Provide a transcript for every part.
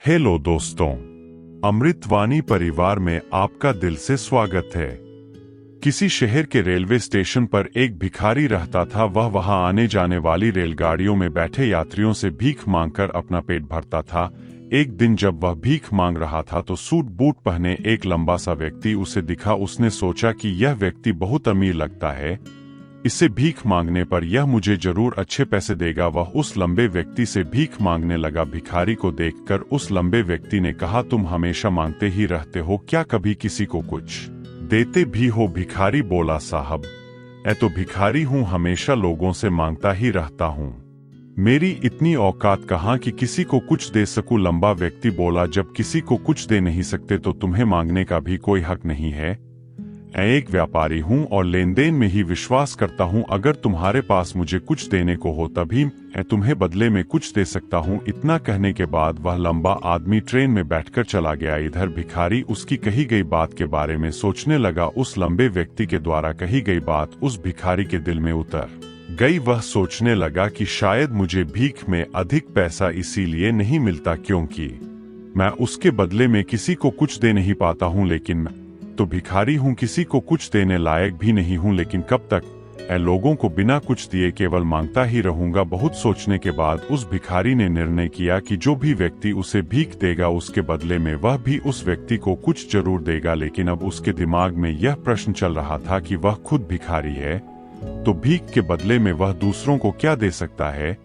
Hello दोस्तों, अमृतवाणी परिवार में आपका दिल से स्वागत है। किसी शहर के रेलवे स्टेशन पर एक भिखारी रहता था। वह वहां आने जाने वाली रेलगाड़ियों में बैठे यात्रियों से भीख मांगकर अपना पेट भरता था। एक दिन जब वह भीख मांग रहा था तो सूट बूट पहने एक लंबा सा व्यक्ति उसे दिखा। उसने सोचा कि यह व्यक्ति बहुत अमीर लगता है, इससे भीख मांगने पर यह मुझे जरूर अच्छे पैसे देगा। वह उस लंबे व्यक्ति से भीख मांगने लगा। भिखारी को देखकर उस लंबे व्यक्ति ने कहा, तुम हमेशा मांगते ही रहते हो, क्या कभी किसी को कुछ देते भी हो? भिखारी बोला, साहब मैं तो भिखारी हूँ, हमेशा लोगों से मांगता ही रहता हूँ, मेरी इतनी औकात कहाँ कि किसी को कुछ दे सकूं। लंबा व्यक्ति बोला, जब किसी को कुछ दे नहीं सकते तो तुम्हें मांगने का भी कोई हक नहीं है। मैं एक व्यापारी हूँ और लेन देन में ही विश्वास करता हूँ। अगर तुम्हारे पास मुझे कुछ देने को हो तभी मैं तुम्हें बदले में कुछ दे सकता हूँ। इतना कहने के बाद वह लंबा आदमी ट्रेन में बैठकर चला गया। इधर भिखारी उसकी कही गई बात के बारे में सोचने लगा। उस लंबे व्यक्ति के द्वारा कही गई बात उस भिखारी के दिल में उतर गई। वह सोचने लगा कि शायद मुझे भीख में अधिक पैसा इसीलिए नहीं मिलता क्योंकि मैं उसके बदले में किसी को कुछ दे नहीं पाता हूँ। लेकिन मैं तो भिखारी हूँ, किसी को कुछ देने लायक भी नहीं हूँ। लेकिन कब तक मैं लोगों को बिना कुछ दिए केवल मांगता ही रहूंगा? बहुत सोचने के बाद उस भिखारी ने निर्णय किया कि जो भी व्यक्ति उसे भीख देगा उसके बदले में वह भी उस व्यक्ति को कुछ जरूर देगा। लेकिन अब उसके दिमाग में यह प्रश्न चल रहा था कि वह खुद भिखारी है तो भीख के बदले में वह दूसरों को क्या दे सकता है।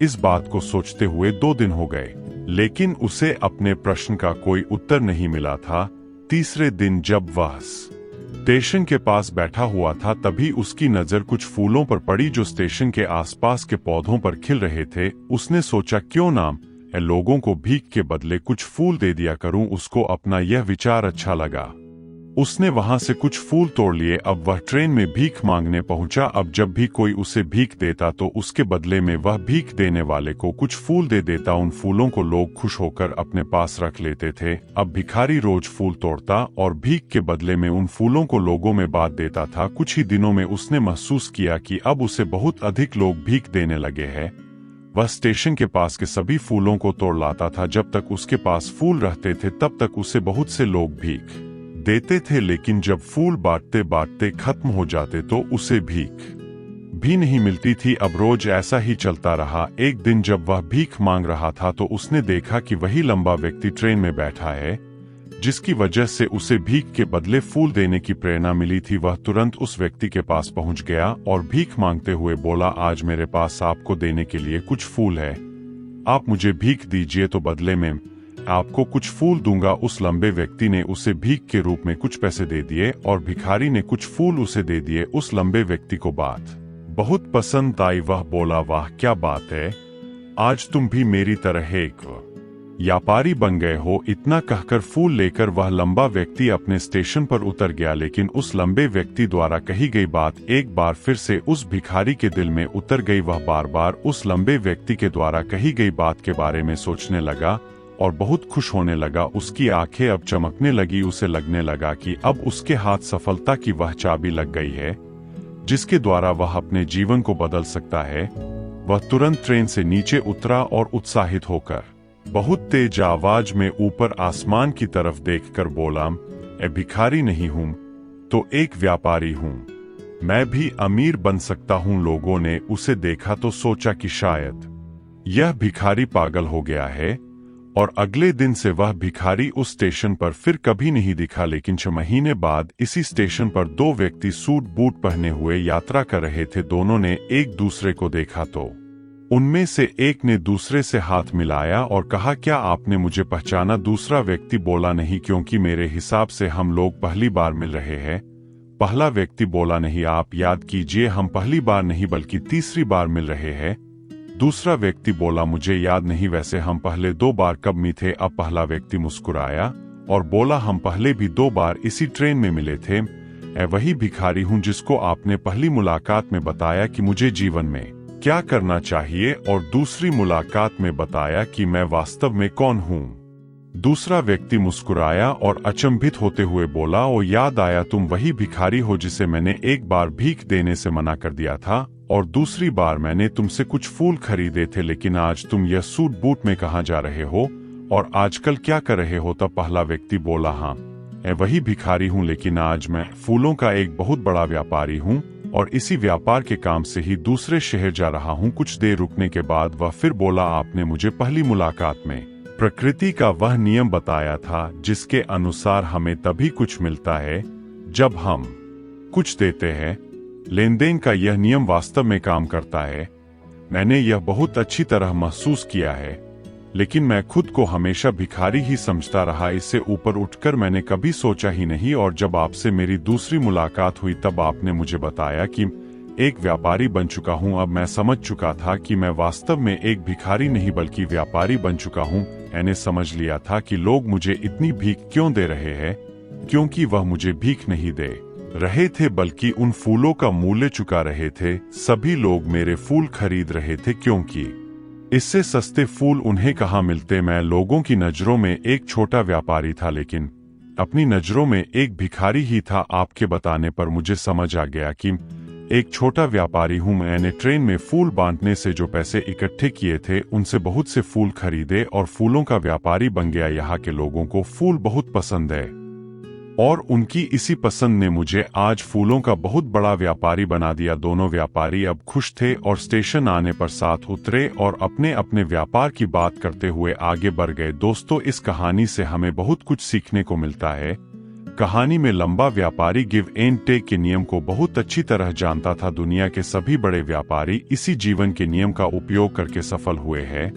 इस बात को सोचते हुए 2 दिन हो गए, लेकिन उसे अपने प्रश्न का कोई उत्तर नहीं मिला था। तीसरे दिन जब वह स्टेशन के पास बैठा हुआ था तभी उसकी नजर कुछ फूलों पर पड़ी जो स्टेशन के आसपास के पौधों पर खिल रहे थे। उसने सोचा, क्यों ना मैं लोगों को भीख के बदले कुछ फूल दे दिया करूं। उसको अपना यह विचार अच्छा लगा। उसने वहां से कुछ फूल तोड़ लिए। अब वह ट्रेन में भीख मांगने पहुंचा। अब जब भी कोई उसे भीख देता तो उसके बदले में वह भीख देने वाले को कुछ फूल दे देता। उन फूलों को लोग खुश होकर अपने पास रख लेते थे। अब भिखारी रोज फूल तोड़ता और भीख के बदले में उन फूलों को लोगों में बांट देता था। कुछ ही दिनों में उसने महसूस किया कि अब उसे बहुत अधिक लोग भीख देने लगे हैं। वह स्टेशन के पास के सभी फूलों को तोड़ लाता था। जब तक उसके पास फूल रहते थे तब तक उसे बहुत से लोग भीख देते थे, लेकिन जब फूल बांटते बांटते खत्म हो जाते तो उसे भीख भी नहीं मिलती थी। अब रोज ऐसा ही चलता रहा। एक दिन जब वह भीख मांग रहा था तो उसने देखा कि वही लंबा व्यक्ति ट्रेन में बैठा है, जिसकी वजह से उसे भीख के बदले फूल देने की प्रेरणा मिली थी। वह तुरंत उस व्यक्ति के पास पहुंच गया और भीख मांगते हुए बोला, आज मेरे पास आपको देने के लिए कुछ फूल है, आप मुझे भीख दीजिए तो बदले में आपको कुछ फूल दूंगा। उस लंबे व्यक्ति ने उसे भीख के रूप में कुछ पैसे दे दिए और भिखारी ने कुछ फूल उसे दे दिए। उस लंबे व्यक्ति को बात बहुत पसंद आई। वह बोला, वाह क्या बात है, आज तुम भी मेरी तरह एक व्यापारी बन गए हो। इतना कहकर फूल लेकर वह लंबा व्यक्ति अपने स्टेशन पर उतर गया। लेकिन उस लंबे व्यक्ति द्वारा कही गई बात एक बार फिर से उस भिखारी के दिल में उतर गई। वह बार बार उस लंबे व्यक्ति के द्वारा कही गई बात के बारे में सोचने लगा और बहुत खुश होने लगा। उसकी आंखें अब चमकने लगी। उसे लगने लगा कि अब उसके हाथ सफलता की वह चाबी लग गई है जिसके द्वारा वह अपने जीवन को बदल सकता है। वह तुरंत ट्रेन से नीचे उतरा और उत्साहित होकर बहुत तेज आवाज में ऊपर आसमान की तरफ देखकर बोला, मैं भिखारी नहीं हूँ तो एक व्यापारी हूँ, मैं भी अमीर बन सकता हूँ। लोगों ने उसे देखा तो सोचा कि शायद यह भिखारी पागल हो गया है और अगले दिन से वह भिखारी उस स्टेशन पर फिर कभी नहीं दिखा। लेकिन 6 महीने बाद इसी स्टेशन पर 2 व्यक्ति सूट बूट पहने हुए यात्रा कर रहे थे। दोनों ने एक दूसरे को देखा तो उनमें से एक ने दूसरे से हाथ मिलाया और कहा, क्या आपने मुझे पहचाना? दूसरा व्यक्ति बोला, नहीं, क्योंकि मेरे हिसाब से हम लोग पहली बार मिल रहे हैं। पहला व्यक्ति बोला, नहीं, आप याद कीजिए, हम पहली बार नहीं बल्कि तीसरी बार मिल रहे हैं। दूसरा व्यक्ति बोला, मुझे याद नहीं, वैसे हम पहले 2 बार कब मिले थे? अब पहला व्यक्ति मुस्कुराया और बोला, हम पहले भी 2 बार इसी ट्रेन में मिले थे। मैं वही भिखारी हूँ जिसको आपने पहली मुलाकात में बताया कि मुझे जीवन में क्या करना चाहिए और दूसरी मुलाकात में बताया कि मैं वास्तव में कौन हूँ। दूसरा व्यक्ति मुस्कुराया और अचंभित होते हुए बोला, ओ याद आया, तुम वही भिखारी हो जिसे मैंने एक बार भीख देने से मना कर दिया था और दूसरी बार मैंने तुमसे कुछ फूल खरीदे थे। लेकिन आज तुम यह सूट बूट में कहाँ जा रहे हो? और आजकल क्या कर रहे हो? तब पहला व्यक्ति बोला, हाँ मैं वही भिखारी हूँ, लेकिन आज मैं फूलों का एक बहुत बड़ा व्यापारी हूँ और इसी व्यापार के काम से ही दूसरे शहर जा रहा हूँ। कुछ देर रुकने के बाद वह फिर बोला, आपने मुझे पहली मुलाकात में प्रकृति का वह नियम बताया था जिसके अनुसार हमें तभी कुछ मिलता है जब हम कुछ देते हैं। लेन देन का यह नियम वास्तव में काम करता है। मैंने यह बहुत अच्छी तरह महसूस किया है, लेकिन मैं खुद को हमेशा भिखारी ही समझता रहा। इससे ऊपर उठकर मैंने कभी सोचा ही नहीं। और जब आपसे मेरी दूसरी मुलाकात हुई तब आपने मुझे बताया कि एक व्यापारी बन चुका हूं। अब मैं समझ चुका था कि मैं वास्तव में एक भिखारी नहीं बल्कि व्यापारी बन चुका हूं। मैंने समझ लिया था कि लोग मुझे इतनी भीख क्यों दे रहे हैं, क्योंकि वह मुझे भीख नहीं दे रहे थे बल्कि उन फूलों का मूल्य चुका रहे थे। सभी लोग मेरे फूल खरीद रहे थे क्योंकि इससे सस्ते फूल उन्हें कहाँ मिलते। मैं लोगों की नजरों में एक छोटा व्यापारी था, लेकिन अपनी नजरों में एक भिखारी ही था। आपके बताने पर मुझे समझ आ गया कि एक छोटा व्यापारी हूँ। मैंने ट्रेन में फूल बांटने से जो पैसे इकट्ठे किए थे उनसे बहुत से फूल खरीदे और फूलों का व्यापारी बन गया। यहाँ के लोगों को फूल बहुत पसंद है और उनकी इसी पसंद ने मुझे आज फूलों का बहुत बड़ा व्यापारी बना दिया। दोनों व्यापारी अब खुश थे और स्टेशन आने पर साथ उतरे और अपने अपने व्यापार की बात करते हुए आगे बढ़ गए। दोस्तों, इस कहानी से हमें बहुत कुछ सीखने को मिलता है। कहानी में लंबा व्यापारी गिव एंड टेक के नियम को बहुत अच्छी तरह जानता था। दुनिया के सभी बड़े व्यापारी इसी जीवन के नियम का उपयोग करके सफल हुए हैं।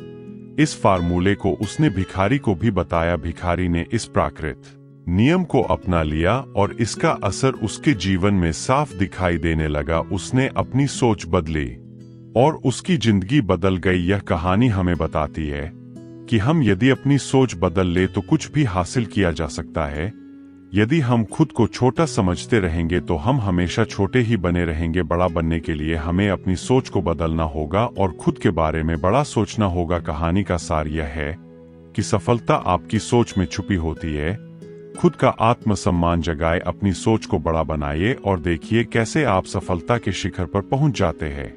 इस फार्मूले को उसने भिखारी को भी बताया। भिखारी ने इस प्राकृत नियम को अपना लिया और इसका असर उसके जीवन में साफ दिखाई देने लगा। उसने अपनी सोच बदली और उसकी जिंदगी बदल गई। यह कहानी हमें बताती है कि हम यदि अपनी सोच बदल ले तो कुछ भी हासिल किया जा सकता है। यदि हम खुद को छोटा समझते रहेंगे तो हम हमेशा छोटे ही बने रहेंगे। बड़ा बनने के लिए हमें अपनी सोच को बदलना होगा और खुद के बारे में बड़ा सोचना होगा। कहानी का सार यह है कि सफलता आपकी सोच में छुपी होती है। खुद का आत्मसम्मान जगाए, अपनी सोच को बड़ा बनाइए और देखिए कैसे आप सफलता के शिखर पर पहुंच जाते हैं।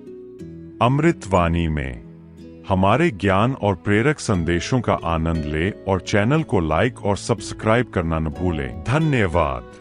अमृतवाणी में हमारे ज्ञान और प्रेरक संदेशों का आनंद ले और चैनल को लाइक और सब्सक्राइब करना न भूलें। धन्यवाद।